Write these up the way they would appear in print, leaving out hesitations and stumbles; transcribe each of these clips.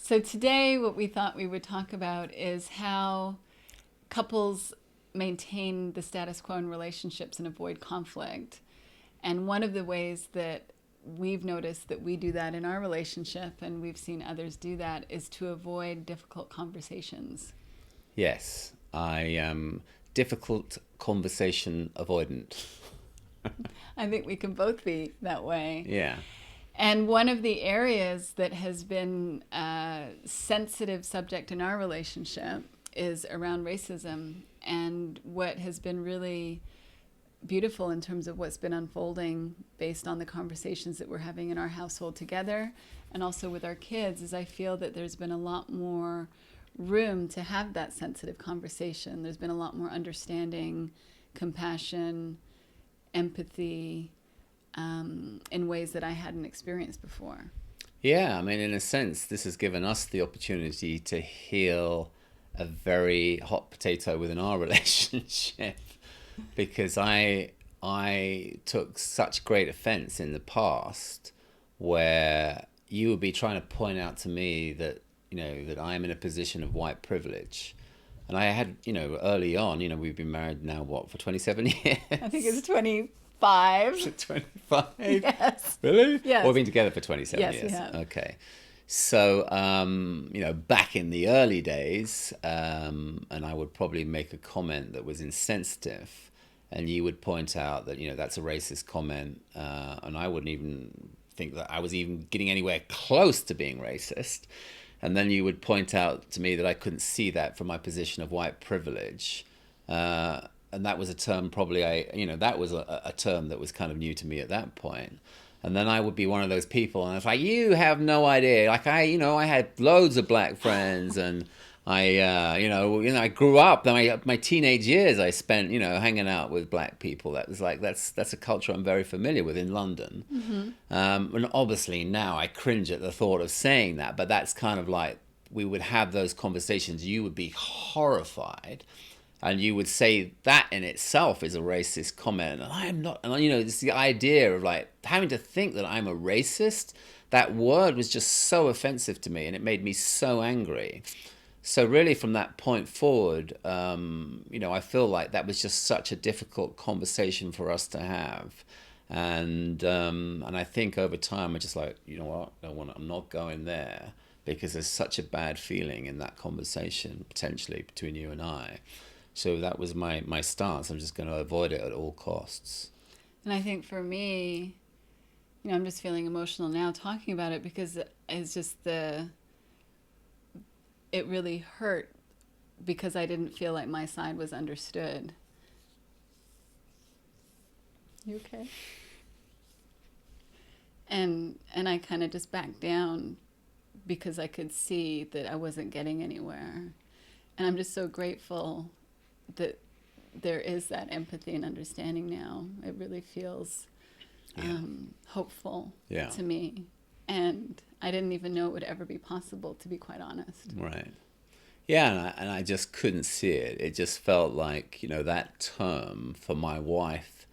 So today, what we thought we would talk about is how couples maintain the status quo in relationships and avoid conflict. And one of the ways that we've noticed that we do that in our relationship, and we've seen others do that, is to avoid difficult conversations. Yes, I am difficult conversation avoidant. I think we can both be that way. Yeah. And one of the areas that has been a sensitive subject in our relationship is around racism. And what has been really beautiful in terms of what's been unfolding based on the conversations that we're having in our household together and also with our kids is I feel that there's been a lot more room to have that sensitive conversation. There's been a lot more understanding, compassion, empathy, in ways that I hadn't experienced before. Yeah, I mean, in a sense, this has given us the opportunity to heal a very hot potato within our relationship because I took such great offense in the past where you would be trying to point out to me that, that I am in a position of white privilege. And I had, early on, we've been married now, what, for 27 years? I think it's 25. 25? Yes. Really? Yes. Well, we've been together for 27 Yes, years. we have. Okay. So, back in the early days, and I would probably make a comment that was insensitive, and you would point out that, that's a racist comment, and I wouldn't even think that I was even getting anywhere close to being racist. And then you would point out to me that I couldn't see that from my position of white privilege. And that was a term probably that was a term that was kind of new to me at that point. And then I would be one of those people, and I was like, you have no idea. Like I had loads of black friends, and I grew up. My teenage years I spent, hanging out with black people. That was like that's a culture I'm very familiar with in London. Mm-hmm. And obviously now I cringe at the thought of saying that, but that's kind of like we would have those conversations. You would be horrified. And you would say that in itself is a racist comment. And I am not, and it's the idea of like having to think that I'm a racist. That word was just so offensive to me and it made me so angry. So really from that point forward, I feel like that was just such a difficult conversation for us to have. And I think over time, I just like, you know what, I'm not going there because there's such a bad feeling in that conversation potentially between you and I. So that was my stance. I'm just going to avoid it at all costs. And I think for me, I'm just feeling emotional now talking about it because it's just it really hurt because I didn't feel like my side was understood. You okay? And I kind of just backed down because I could see that I wasn't getting anywhere. And I'm just so grateful that there is that empathy and understanding now. It really feels hopeful to me. And I didn't even know it would ever be possible, to be quite honest. Right. Yeah, and I just couldn't see it. It just felt like, that term for my wife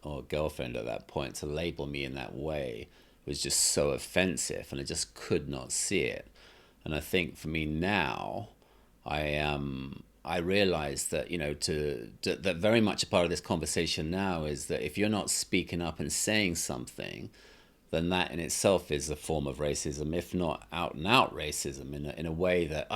or girlfriend at that point to label me in that way was just so offensive, and I just could not see it. And I think for me now, I realize that, that very much a part of this conversation now is that if you're not speaking up and saying something, then that in itself is a form of racism, if not out and out racism in a way that,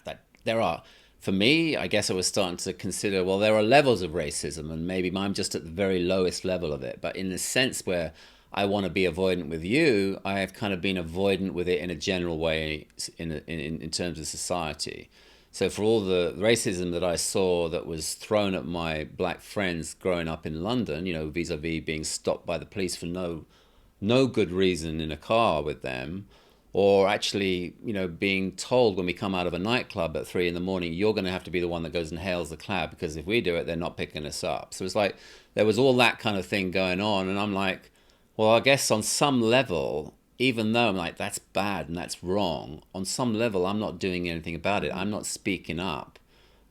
that there are. For me, I guess I was starting to consider, well, there are levels of racism and maybe I'm just at the very lowest level of it. But in the sense where I want to be avoidant with you, I have kind of been avoidant with it in a general way in terms of society. So for all the racism that I saw that was thrown at my black friends growing up in London, vis-a-vis being stopped by the police for no good reason in a car with them, or actually, being told when we come out of a nightclub at 3 a.m, you're going to have to be the one that goes and hails the cab because if we do it, they're not picking us up. So it's like there was all that kind of thing going on. And I'm like, well, I guess on some level, even though I'm like, that's bad and that's wrong, on some level, I'm not doing anything about it. I'm not speaking up.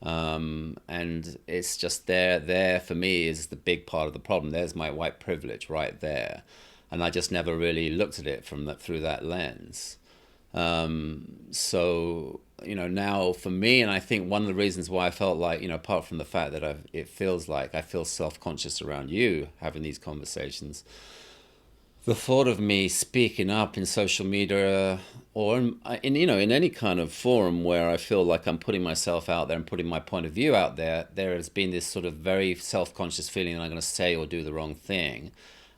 And it's just there for me is the big part of the problem. There's my white privilege right there. And I just never really looked at it through that lens. So, now for me, and I think one of the reasons why I felt like, apart from the fact that it feels like I feel self-conscious around you having these conversations, the thought of me speaking up in social media or in any kind of forum where I feel like I'm putting myself out there and putting my point of view out there, there has been this sort of very self-conscious feeling that I'm going to say or do the wrong thing.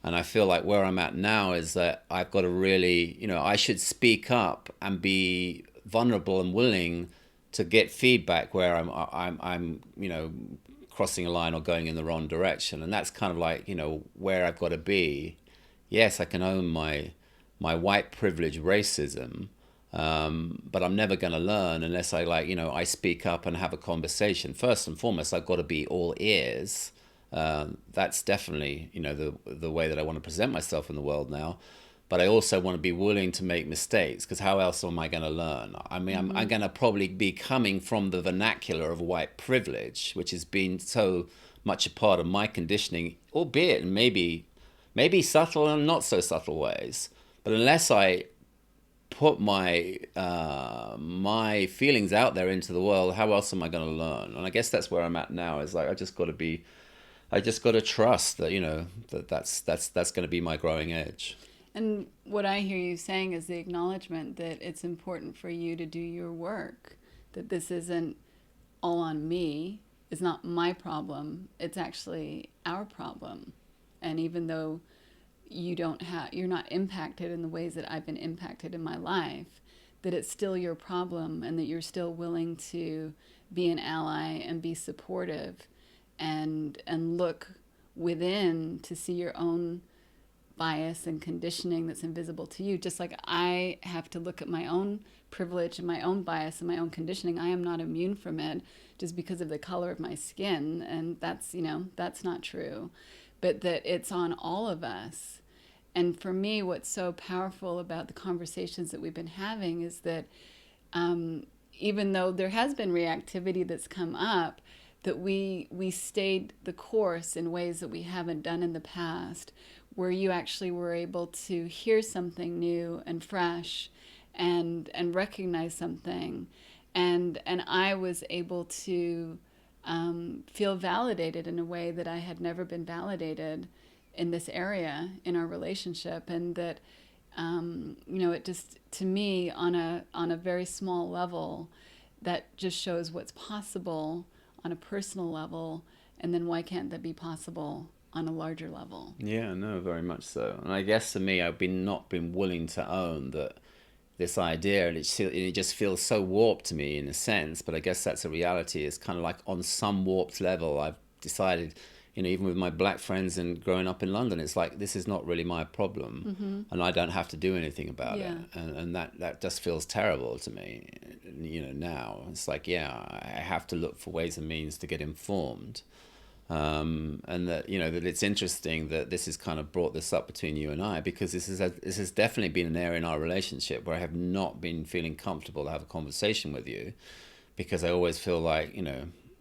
And I feel like where I'm at now is that I've got to really, I should speak up and be vulnerable and willing to get feedback where I'm crossing a line or going in the wrong direction. And that's kind of like, where I've got to be. Yes, I can own my white privilege racism, but I'm never going to learn unless I speak up and have a conversation. First and foremost, I've got to be all ears. That's definitely, the way that I want to present myself in the world now. But I also want to be willing to make mistakes, because how else am I going to learn? I mean, I'm going to probably be coming from the vernacular of white privilege, which has been so much a part of my conditioning, albeit in maybe subtle and not so subtle ways. But unless I put my feelings out there into the world, how else am I going to learn? And I guess that's where I'm at now. Is like I just got to trust that that's going to be my growing edge. And what I hear you saying is the acknowledgement that it's important for you to do your work, that this isn't all on me, it's not my problem, it's actually our problem. And even though you're not impacted in the ways that I've been impacted in my life, that it's still your problem, and that you're still willing to be an ally and be supportive and look within to see your own bias and conditioning that's invisible to you. Just like I have to look at my own privilege and my own bias and my own conditioning. I am not immune from it just because of the color of my skin, and that's not true, but that it's on all of us. And for me, what's so powerful about the conversations that we've been having is that even though there has been reactivity that's come up, that we stayed the course in ways that we haven't done in the past, where you actually were able to hear something new and fresh and recognize something. And I was able to feel validated in a way that I had never been validated in this area in our relationship. And that, it just, to me, on a very small level, that just shows what's possible on a personal level. And then why can't that be possible on a larger level? Yeah, no, very much so. And I guess for me, I've not been willing to own that this idea, and it just feels so warped to me in a sense. But I guess that's a reality. It's kind of like on some warped level, I've decided, even with my black friends and growing up in London, it's like this is not really my problem, and I don't have to do anything about it. And that just feels terrible to me. Now it's like, I have to look for ways and means to get informed. And that that it's interesting that this has kind of brought this up between you and I, because this has definitely been an area in our relationship where I have not been feeling comfortable to have a conversation with you, because I always feel like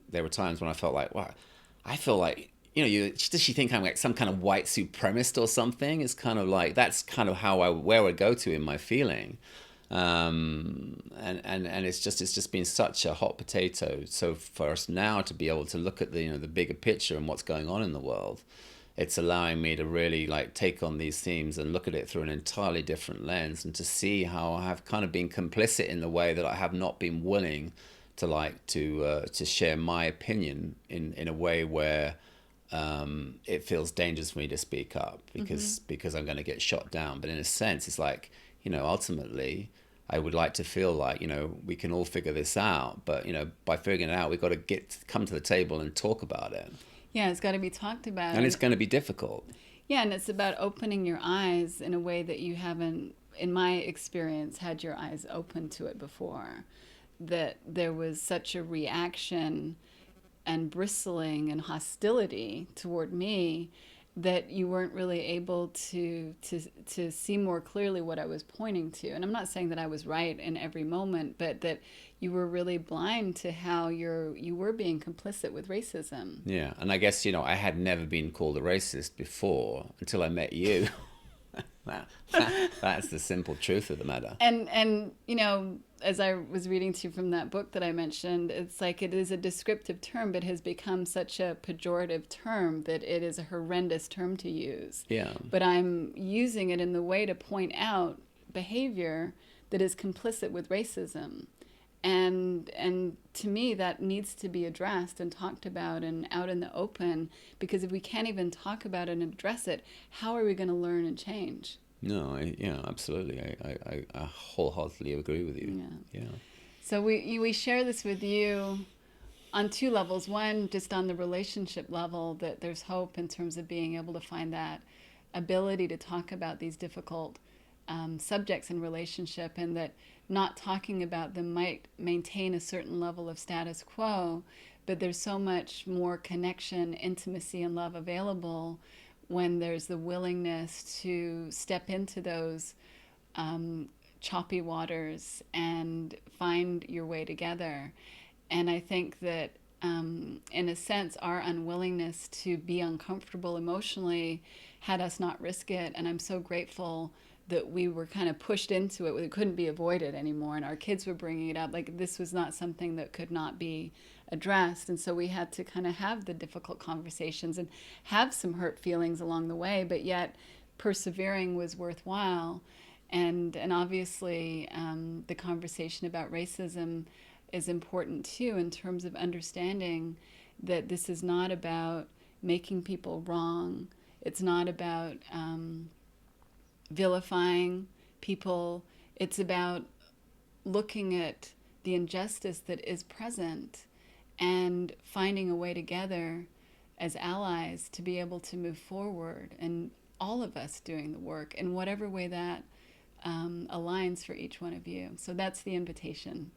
there were times when I felt like, wow, I feel like does she think I'm like some kind of white supremacist or something? It's kind of like that's kind of where I go to in my feeling. And it's just been such a hot potato. So for us now to be able to look at the bigger picture and what's going on in the world, it's allowing me to really take on these themes and look at it through an entirely different lens, and to see how I have kind of been complicit in the way that I have not been willing to share my opinion in a way where it feels dangerous for me to speak up because I'm going to get shot down. But in a sense, it's like, ultimately, I would like to feel like, we can all figure this out. But, by figuring it out, we've got to come to the table and talk about it. Yeah, it's got to be talked about. And it's going to be difficult. Yeah, and it's about opening your eyes in a way that you haven't, in my experience, had your eyes open to it before. That there was such a reaction and bristling and hostility toward me that you weren't really able to see more clearly what I was pointing to. And I'm not saying that I was right in every moment, but that you were really blind to how you were being complicit with racism. Yeah, and I guess, I had never been called a racist before until I met you. That's the simple truth of the matter. And you know, as I was reading to you from that book that I mentioned, it's like it is a descriptive term, but has become such a pejorative term that it is a horrendous term to use. Yeah. But I'm using it in the way to point out behavior that is complicit with racism. And to me, that needs to be addressed and talked about and out in the open, because if we can't even talk about it and address it, how are we going to learn and change? No, yeah, absolutely. I wholeheartedly agree with you. Yeah. Yeah. So we share this with you on two levels. One, just on the relationship level, that there's hope in terms of being able to find that ability to talk about these difficult subjects in relationship, and that not talking about them might maintain a certain level of status quo, but there's so much more connection, intimacy, and love available when there's the willingness to step into those choppy waters and find your way together. And I think that, in a sense, our unwillingness to be uncomfortable emotionally had us not risk it. And I'm so grateful that we were kind of pushed into it. It couldn't be avoided anymore. And our kids were bringing it up. Like, this was not something that could not be addressed. And so we had to kind of have the difficult conversations and have some hurt feelings along the way. But yet persevering was worthwhile. And obviously, the conversation about racism is important too, in terms of understanding that this is not about making people wrong. It's not about vilifying people. It's about looking at the injustice that is present and finding a way together as allies to be able to move forward, and all of us doing the work in whatever way that aligns for each one of you. So that's the invitation.